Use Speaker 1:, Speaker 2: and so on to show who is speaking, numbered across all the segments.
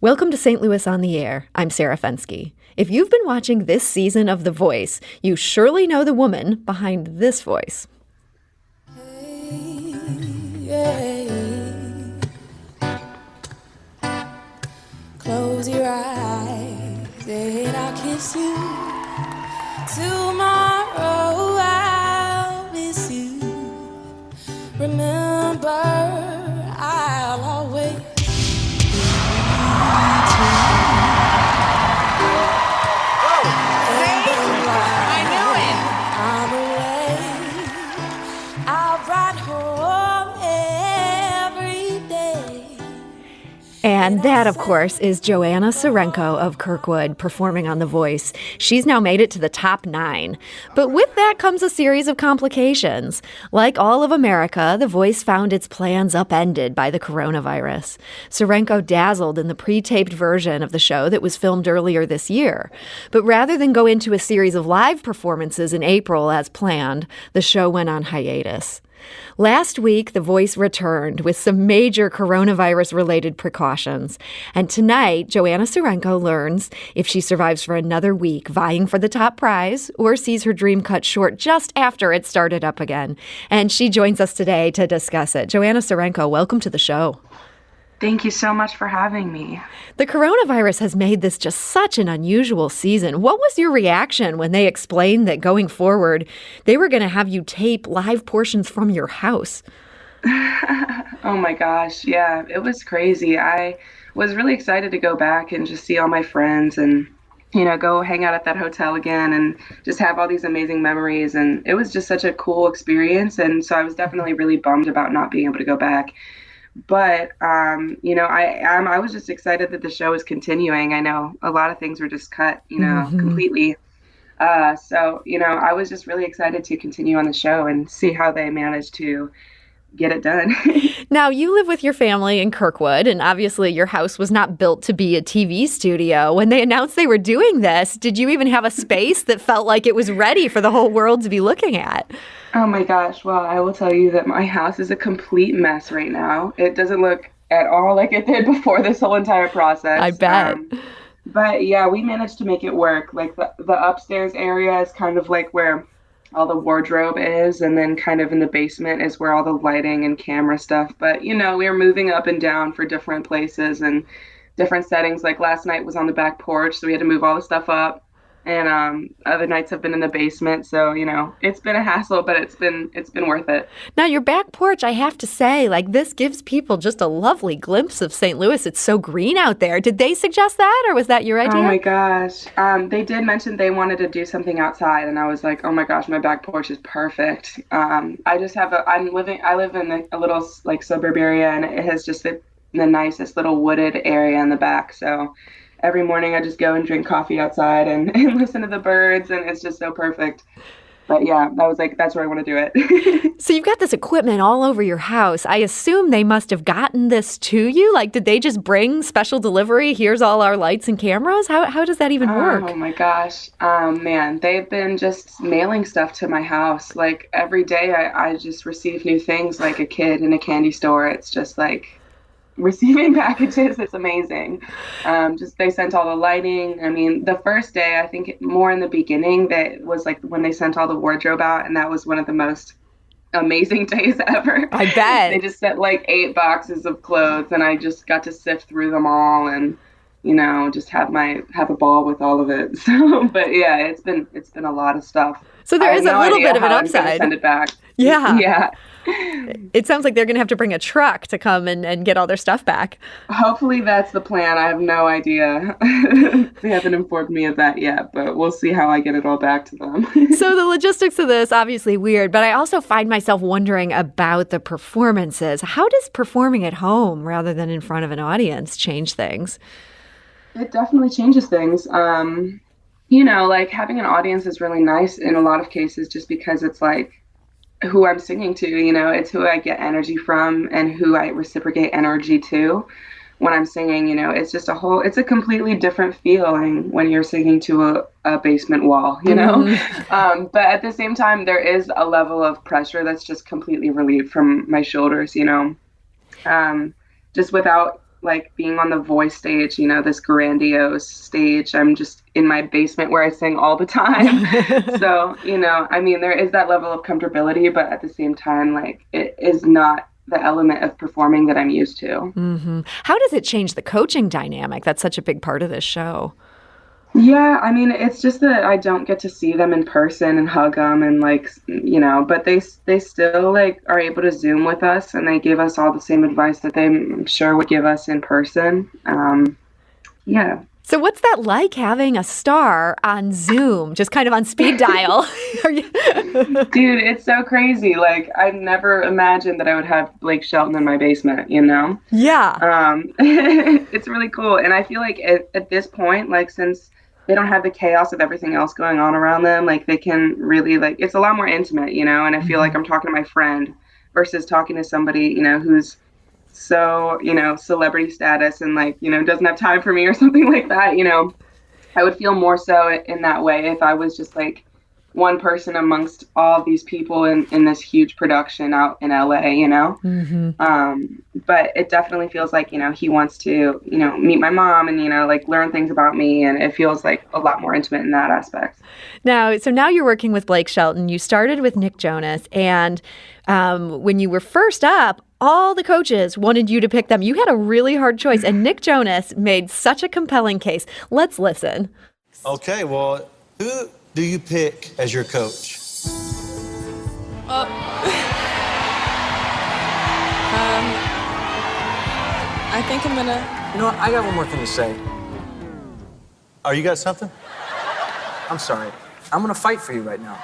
Speaker 1: Welcome to St. Louis on the Air. I'm Sarah Fenske. If you've been watching this season of The Voice, you surely know the woman behind this voice.
Speaker 2: Close your eyes and I'll kiss you. Tomorrow I'll miss you. Remember, I'll always
Speaker 1: And that, of course, is Joanna Serenko of Kirkwood performing on The Voice. She's now made it to the top 9. But with that comes a series of complications. Like all of America, The Voice found its plans upended by the coronavirus. Serenko dazzled in the pre-taped version of the show that was filmed earlier this year. But rather than go into a series of live performances in April as planned, the show went on hiatus. Last week, The Voice returned with some major coronavirus-related precautions. And tonight, Joanna Serenko learns if she survives for another week vying for the top prize or sees her dream cut short just after it started up again. And she joins us today to discuss it. Joanna Serenko, welcome to the show.
Speaker 3: Thank you so much for having me.
Speaker 1: The coronavirus has made this just such an unusual season. What was your reaction when they explained that going forward, they were going to have you tape live portions from your house?
Speaker 3: Oh my gosh, yeah, it was crazy. I was really excited to go back and just see all my friends and, go hang out at that hotel again and just have all these amazing memories. And it was just such a cool experience. And so I was definitely really bummed about not being able to go back. But, I was just excited that the show is continuing. I know a lot of things were just cut, completely. I was just really excited to continue on the show and see how they managed to get it done.
Speaker 1: Now, you live with your family in Kirkwood, and obviously your house was not built to be a TV studio. When they announced they were doing this, did you even have a space that felt like it was ready for the whole world to be looking at?
Speaker 3: Oh my gosh. Well, I will tell you that my house is a complete mess right now. It doesn't look at all like it did before this whole entire process.
Speaker 1: I bet.
Speaker 3: But yeah, we managed to make it work. Like the upstairs area is kind of like where all the wardrobe is, and then kind of in the basement is where all the lighting and camera stuff. But, we were moving up and down for different places and different settings. Like last night was on the back porch, so we had to move all the stuff up. And other nights have been in the basement. So, it's been a hassle, but it's been worth it.
Speaker 1: Now, your back porch, I have to say, this gives people just a lovely glimpse of St. Louis. It's so green out there. Did they suggest that, or was that your idea?
Speaker 3: Oh my gosh. They did mention they wanted to do something outside, and I was like, oh my gosh, my back porch is perfect. I live in a little suburb area, and it has just the nicest little wooded area in the back. So every morning I just go and drink coffee outside and listen to the birds, and it's just so perfect. But yeah, that's where I want to do it.
Speaker 1: So you've got this equipment all over your house. I assume they must have gotten this to you. Did they just bring special delivery? Here's all our lights and cameras? How does that even work?
Speaker 3: Oh my gosh. Man, they've been just mailing stuff to my house. Every day I just receive new things like a kid in a candy store. It's just receiving packages. It's amazing. They sent all the lighting. I mean, the first day, I think more in the beginning, that was when they sent all the wardrobe out, and that was one of the most amazing days ever.
Speaker 1: I bet.
Speaker 3: They just sent 8 boxes of clothes, and I just got to sift through them all and just have a ball with all of it. So, but yeah, it's been a lot of stuff.
Speaker 1: So there is a little bit of an upside.
Speaker 3: I'm gonna send it back.
Speaker 1: Yeah.
Speaker 3: Yeah.
Speaker 1: It sounds like they're going to have to bring a truck to come and get all their stuff back.
Speaker 3: Hopefully that's the plan. I have no idea. They haven't informed me of that yet, but we'll see how I get it all back to them.
Speaker 1: So the logistics of this, obviously weird, but I also find myself wondering about the performances. How does performing at home rather than in front of an audience change things?
Speaker 3: It definitely changes things. Having an audience is really nice in a lot of cases just because it's who I'm singing to, it's who I get energy from and who I reciprocate energy to when I'm singing. It's just it's a completely different feeling when you're singing to a basement wall,
Speaker 1: Mm-hmm.
Speaker 3: But at the same time, there is a level of pressure that's just completely relieved from my shoulders, just without like being on the Voice stage, this grandiose stage. I'm just in my basement where I sing all the time. So, I mean, there is that level of comfortability, but at the same time, like, it is not the element of performing that I'm used to.
Speaker 1: Mm-hmm. How does it change the coaching dynamic? That's such a big part of this show.
Speaker 3: Yeah, I mean, it's just that I don't get to see them in person and hug them and like, but they still like are able to Zoom with us, and they give us all the same advice that they, I'm sure, would give us in person. Yeah.
Speaker 1: So what's that like, having a star on Zoom, just kind of on speed dial?
Speaker 3: Dude, it's so crazy. Like, I never imagined that I would have Blake Shelton in my basement,
Speaker 1: Yeah.
Speaker 3: It's really cool. And I feel like at this point, like, since they don't have the chaos of everything else going on around them, like, they can really, like, it's a lot more intimate, and I feel like I'm talking to my friend versus talking to somebody, who's so, celebrity status and like, doesn't have time for me or something like that. I would feel more so in that way if I was just like one person amongst all these people in this huge production out in LA, but it definitely feels like, he wants to, meet my mom and, like learn things about me. And it feels like a lot more intimate in that aspect.
Speaker 1: Now you're working with Blake Shelton. You started with Nick Jonas, and when you were first up, all the coaches wanted you to pick them. You had a really hard choice, and Nick Jonas made such a compelling case. Let's listen.
Speaker 4: Okay, well, who do you pick as your coach?
Speaker 2: I think I'm gonna...
Speaker 5: You know what? I got one more thing to say.
Speaker 4: Oh, you got something?
Speaker 5: I'm sorry. I'm gonna fight for you right now.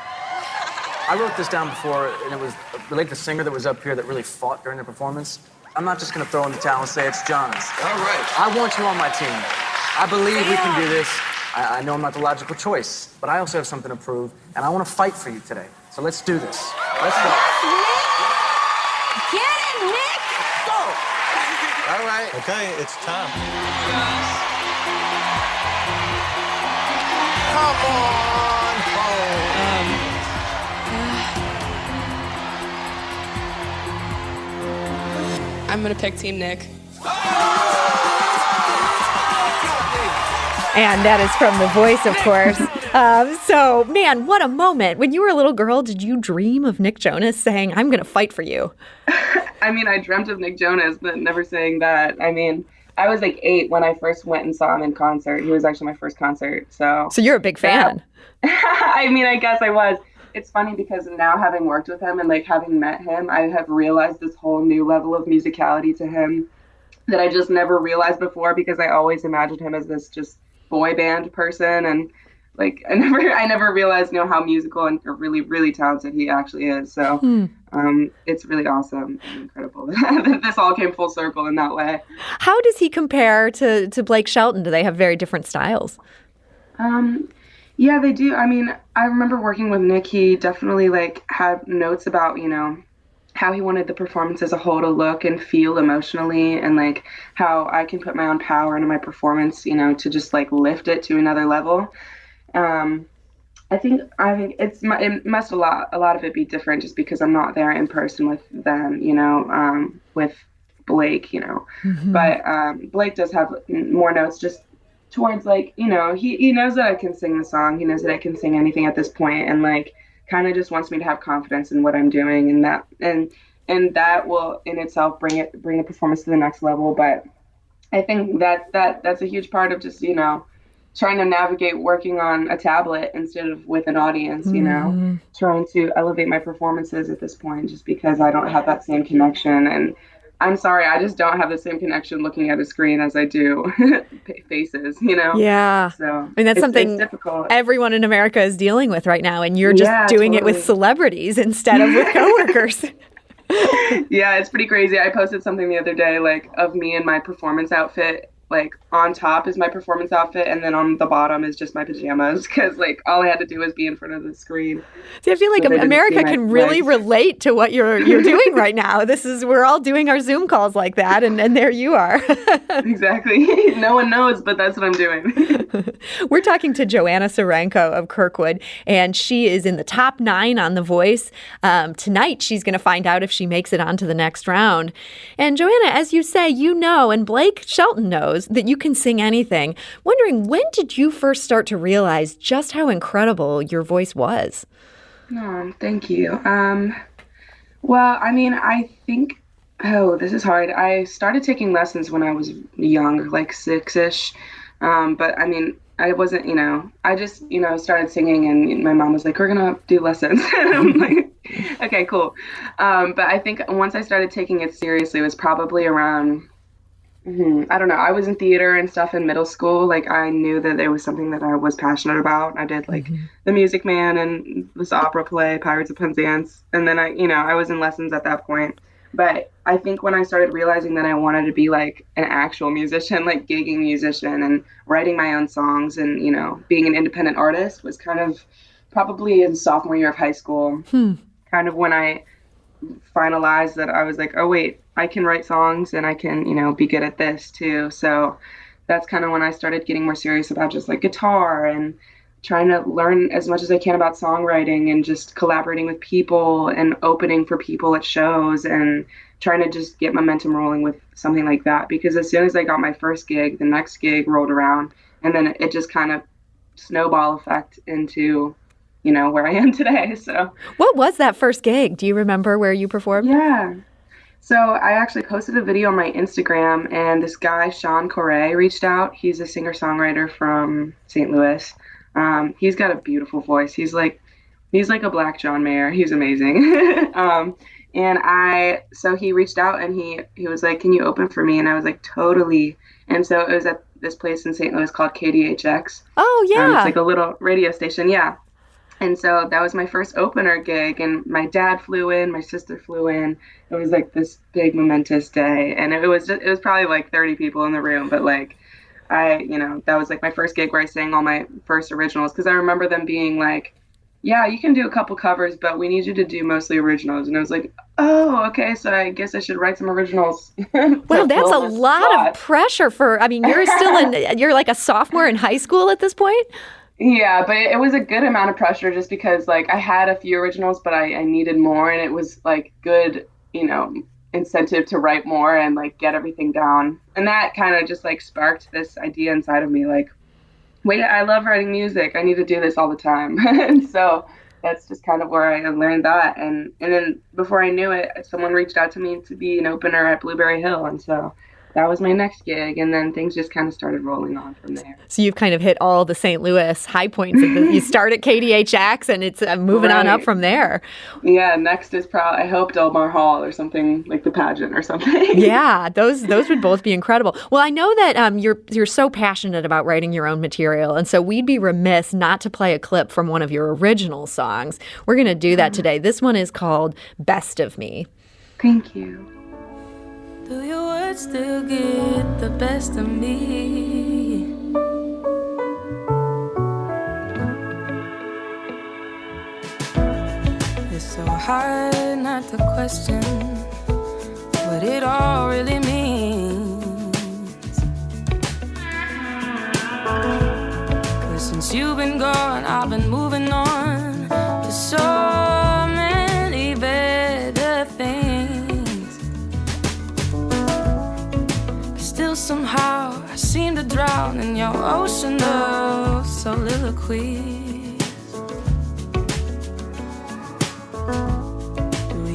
Speaker 5: I wrote this down before, and it was like the singer that was up here that really fought during the performance. I'm not just gonna throw in the towel and say it's John's.
Speaker 4: All right.
Speaker 5: I want you on my team. I believe we can do this. I know I'm not the logical choice, but I also have something to prove, and I want to fight for you today. So let's do this. Let's go.
Speaker 2: Get it, Nick!
Speaker 5: Go!
Speaker 4: All right. Okay, it's time. Come on home.
Speaker 2: I'm gonna pick Team Nick.
Speaker 1: And that is from The Voice, of course. So, man, what a moment. When you were a little girl, did you dream of Nick Jonas saying, I'm going to fight for you?
Speaker 3: I mean, I dreamt of Nick Jonas, but never saying that. I mean, I was like 8 when I first went and saw him in concert. He was actually my first concert. So
Speaker 1: you're a big fan.
Speaker 3: I mean, I guess I was. It's funny because now, having worked with him and like having met him, I have realized this whole new level of musicality to him that I just never realized before, because I always imagined him as this just boy band person, and like I never realized how musical and really, really talented he actually is. So it's really awesome and incredible that this all came full circle in that way.
Speaker 1: How does he compare to Blake Shelton? Do they have very different styles?
Speaker 3: Yeah, they do. I mean, I remember working with Nick. He definitely like had notes about how he wanted the performance as a whole to look and feel emotionally, and like how I can put my own power into my performance, to just like lift it to another level. I think it must a lot of it be different just because I'm not there in person with them, with Blake,
Speaker 1: Mm-hmm.
Speaker 3: But Blake does have more notes just towards like, he knows that I can sing the song. He knows that I can sing anything at this point, and like kind of just wants me to have confidence in what I'm doing, and that will in itself bring the performance to the next level. But I think that's a huge part of just, trying to navigate working on a tablet instead of with an audience, trying to elevate my performances at this point, just because I don't have that same connection. And I'm sorry, I just don't have the same connection looking at a screen as I do faces,
Speaker 1: Yeah.
Speaker 3: So
Speaker 1: I mean, that's something
Speaker 3: difficult.
Speaker 1: Everyone in America is dealing with right now, and you're just doing it with celebrities instead of with coworkers.
Speaker 3: Yeah, it's pretty crazy. I posted something the other day, like, of me in my performance outfit, like, on top is my performance outfit, and then on the bottom is just my pajamas, because like all I had to do was be in front of the screen.
Speaker 1: See, I feel like
Speaker 3: So
Speaker 1: America can really relate to what you're doing right now. We're all doing our Zoom calls like that, and there you are.
Speaker 3: Exactly. No one knows, but that's what I'm doing.
Speaker 1: We're talking to Joanna Serenko of Kirkwood, and she is in the top 9 on The Voice. Tonight, she's going to find out if she makes it on to the next round. And Joanna, as you say, and Blake Shelton knows that you can sing anything. Wondering, when did you first start to realize just how incredible your voice was?
Speaker 3: Oh, thank you. Well, I mean, I think, this is hard. I started taking lessons when I was young, like 6-ish. But I mean, I wasn't, I just, started singing, and my mom was like, we're going to do lessons. And I'm like, okay, cool. But I think once I started taking it seriously, it was probably around, I don't know. I was in theater and stuff in middle school. Like, I knew that there was something that I was passionate about. I did like The Music Man and this opera play, Pirates of Penzance. And then I was in lessons at that point. But I think when I started realizing that I wanted to be like an actual musician, like gigging musician and writing my own songs and, being an independent artist was kind of probably in sophomore year of high school, kind of when I finalized that I was like, oh, wait, I can write songs and I can, be good at this too. So that's kind of when I started getting more serious about just like guitar and trying to learn as much as I can about songwriting and just collaborating with people and opening for people at shows and trying to just get momentum rolling with something like that. Because as soon as I got my first gig, the next gig rolled around, and then it just kind of snowball effect into, where I am today. So
Speaker 1: what was that first gig? Do you remember where you performed?
Speaker 3: Yeah. So I actually posted a video on my Instagram, and this guy, Sean Correa, reached out. He's a singer-songwriter from St. Louis. He's got a beautiful voice. He's like a Black John Mayer. He's amazing. So he reached out and he was like, can you open for me? And I was like, totally. And so it was at this place in St. Louis called KDHX.
Speaker 1: Oh, yeah.
Speaker 3: It's like a little radio station. Yeah. And so that was my first opener gig, and my dad flew in, my sister flew in. It was like this big momentous day. And it was probably like 30 people in the room, but like, that was like my first gig where I sang all my first originals, because I remember them being like, yeah, you can do a couple covers, but we need you to do mostly originals. And I was like, oh, okay, so I guess I should write some originals.
Speaker 1: Well, that's a lot of pressure you're like a sophomore in high school at this point?
Speaker 3: Yeah, but it was a good amount of pressure just because like I had a few originals, but I needed more, and it was like good, incentive to write more and like get everything down. And that kind of just like sparked this idea inside of me, like, wait, I love writing music. I need to do this all the time. And so that's just kind of where I learned that. And then before I knew it, someone reached out to me to be an opener at Blueberry Hill. And so that was my next gig. And then things just kind of started rolling on from there.
Speaker 1: So you've kind of hit all the St. Louis high points. You start at KDHX and it's moving on up from there.
Speaker 3: Yeah, next is probably, I hope, Del Mar Hall or something like the pageant or something.
Speaker 1: Yeah, those would both be incredible. Well, I know that you're so passionate about writing your own material, and so we'd be remiss not to play a clip from one of your original songs. We're going to do that today. This one is called Best of Me.
Speaker 3: Thank you.
Speaker 2: Do your words still get the best of me? It's so hard not to question what it all really means. 'Cause since you've been gone, I've been moving on to so many better things. Still somehow I seem to drown in your ocean of soliloquy.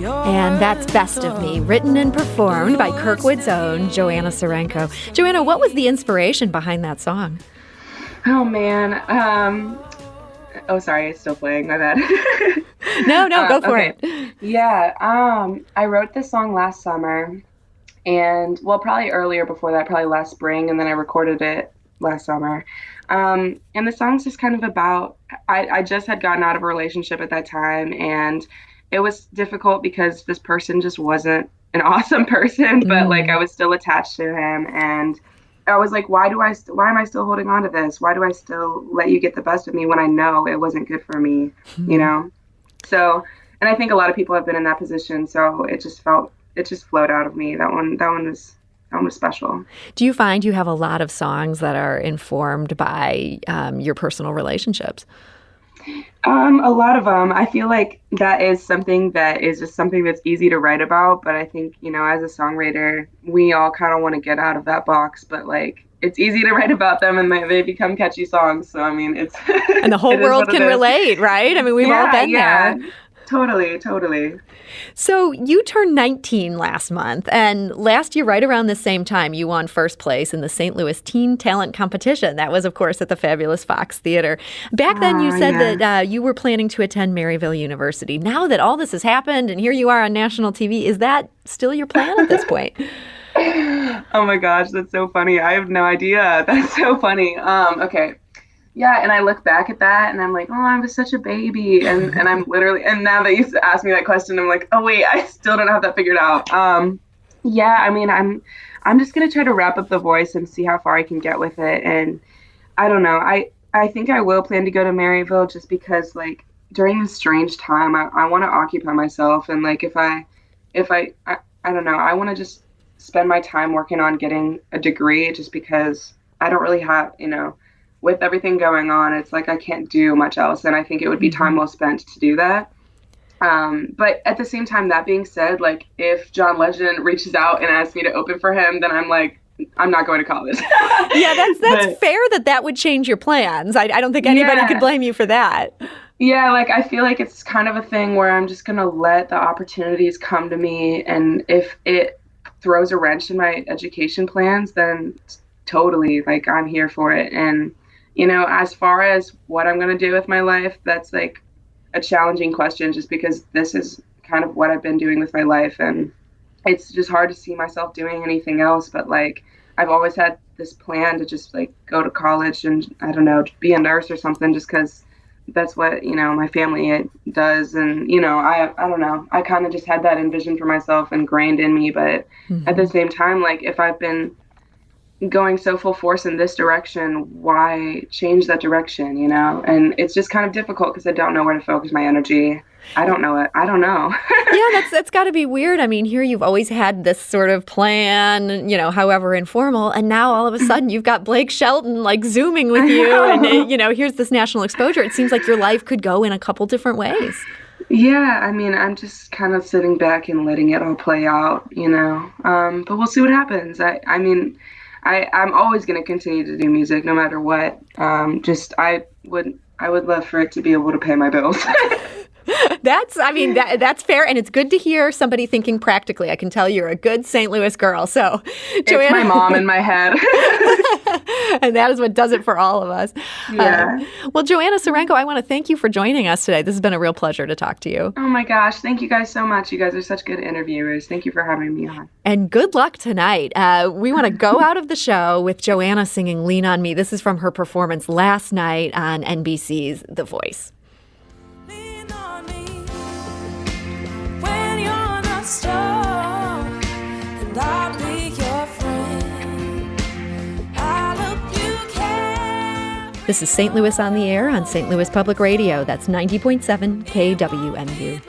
Speaker 1: And that's Best of Me, written and performed by Kirkwood's own Joanna Serenko. Joanna, what was the inspiration behind that song?
Speaker 3: Oh, man. Sorry, it's still playing. My bad.
Speaker 1: No, go for it.
Speaker 3: Yeah, I wrote this song last summer. And, well, probably earlier before that, probably last spring, and then I recorded it last summer. And the song's just kind of about, I just had gotten out of a relationship at that time, and it was difficult because this person just wasn't an awesome person, but, like, I was still attached to him, and I was like, why am I still holding on to this? Why do I still let you get the best of me when I know it wasn't good for me, you know? So, and I think a lot of people have been in that position. So it just flowed out of me. That one was special.
Speaker 1: Do you find you have a lot of songs that are informed by your personal relationships?
Speaker 3: A lot of them. I feel like that is something that is just something that's easy to write about. But I think, you know, as a songwriter, we all kind of want to get out of that box. But like, it's easy to write about them and they become catchy songs. So, I mean, it's...
Speaker 1: And the whole world can relate, right? I mean, we've all been there.
Speaker 3: Totally.
Speaker 1: So you turned 19 last month, and last year, right around the same time, you won first place in the St. Louis Teen Talent Competition. That was, of course, at the fabulous Fox Theater. Back then, you said that you were planning to attend Maryville University. Now that all this has happened, and here you are on national TV, is that still your plan at this point?
Speaker 3: Oh my gosh, that's so funny. I have no idea. That's so funny. Okay. Yeah, and I look back at that and I'm like, oh, I was such a baby. And I'm literally, and now that you ask me that question, I'm like, oh wait, I still don't have that figured out. Yeah, I mean, I'm just gonna try to wrap up The Voice and see how far I can get with it. And I don't know, I think I will plan to go to Maryville just because like during this strange time, I want to occupy myself. And like if I don't know, I want to just spend my time working on getting a degree just because I don't really have, you know, with everything going on, it's like I can't do much else. And I think it would be time well spent to do that. But at the same time, that being said, like if John Legend reaches out and asks me to open for him, then I'm like, I'm not going to college.
Speaker 1: Yeah, that's fair that would change your plans. I don't think anybody could blame you for that.
Speaker 3: Yeah, like I feel like it's kind of a thing where I'm just going to let the opportunities come to me. And if it throws a wrench in my education plans, then totally, like I'm here for it. And you know, as far as what I'm going to do with my life, that's like a challenging question just because this is kind of what I've been doing with my life. And it's just hard to see myself doing anything else. But like, I've always had this plan to just like go to college and I don't know, be a nurse or something just because that's what, you know, my family does. And, you know, I don't know, I kind of just had that envisioned for myself ingrained in me. But at the same time, like if I've been going so full force in this direction, why change that direction, you know? And it's just kind of difficult because I don't know where to focus my energy. I don't know.
Speaker 1: Yeah, that's got to be weird. I mean, here you've always had this sort of plan, you know, however informal, and now all of a sudden you've got Blake Shelton like Zooming with you and, you know, here's this national exposure. It seems like your life could go in a couple different ways.
Speaker 3: Yeah, I mean, I'm just kind of sitting back and letting it all play out, you know, but we'll see what happens. I mean, I'm always going to continue to do music no matter what. I would love for it to be able to pay my bills.
Speaker 1: That's fair, and it's good to hear somebody thinking practically. I can tell you're a good St. Louis girl. So, Joanna,
Speaker 3: it's my mom in my head.
Speaker 1: And that is what does it for all of us.
Speaker 3: Yeah.
Speaker 1: Well, Joanna Serenko, I want to thank you for joining us today. This has been a real pleasure to talk to you.
Speaker 3: Oh my gosh, thank you guys so much. You guys are such good interviewers. Thank you for having me on.
Speaker 1: And good luck tonight. We want to go out of the show with Joanna singing Lean on Me. This is from her performance last night on NBC's The Voice. This is St. Louis on the Air on St. Louis Public Radio. That's 90.7 KWMU.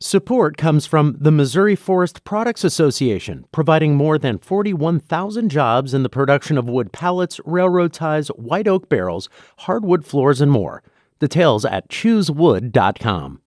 Speaker 6: Support comes from the Missouri Forest Products Association, providing more than 41,000 jobs in the production of wood pallets, railroad ties, white oak barrels, hardwood floors, and more. Details at choosewood.com.